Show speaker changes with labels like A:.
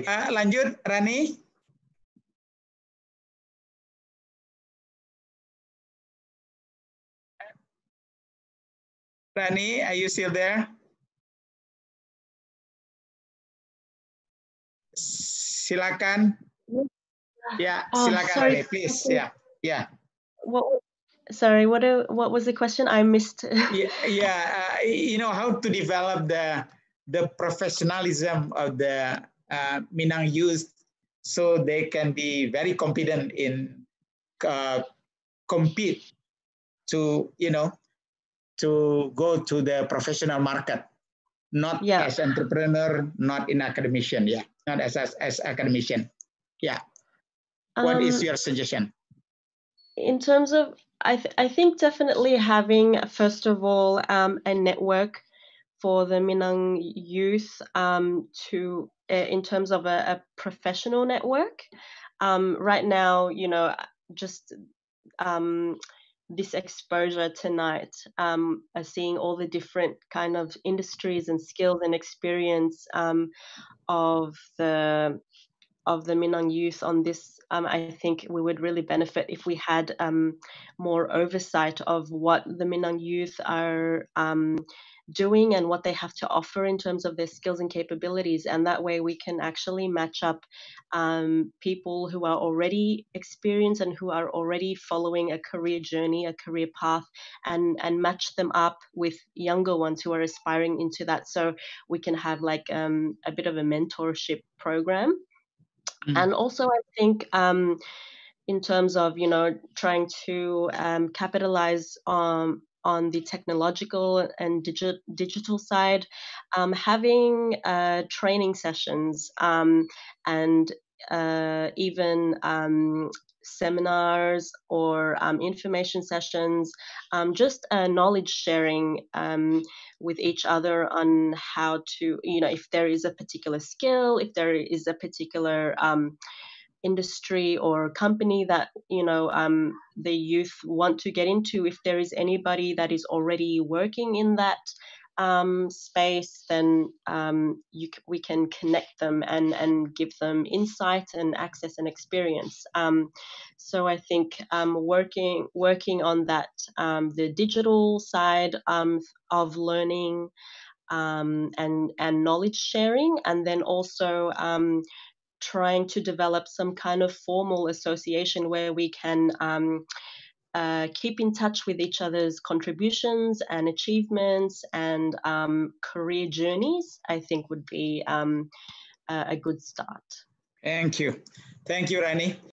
A: Lanjut, Rany. Rany, are you still there? Silakan. Ya, silakan Rany, please. Yeah.
B: Sorry, what was the question? I missed.
A: You know how to develop the professionalism of the Minang youth, so they can be very confident in compete to to go to the professional market, not as entrepreneur, not in academician, not as academician. What is your suggestion?
B: In terms of, I think definitely having, first of all, a network for the Minang youth in terms of a professional network. Right now, just this exposure tonight, seeing all the different kind of industries and skills and experience of the Minang youth on this, I think we would really benefit if we had more oversight of what the Minang youth are doing and what they have to offer in terms of their skills and capabilities. And that way we can actually match up people who are already experienced and who are already following a career journey, a career path, and match them up with younger ones who are aspiring into that. So we can have like a bit of a mentorship program. And also, I think in terms of, trying to capitalize on the technological and digital side, having training sessions and even seminars or information sessions, just knowledge sharing with each other on how to, if there is a particular skill, if there is a particular industry or company that the youth want to get into, if there is anybody that is already working in that space, then we can connect them and give them insight and access and experience. So I think working on that, the digital side of learning and knowledge sharing, and then also trying to develop some kind of formal association where we can keep in touch with each other's contributions and achievements and career journeys, I think would be a good start.
A: Thank you, Rany.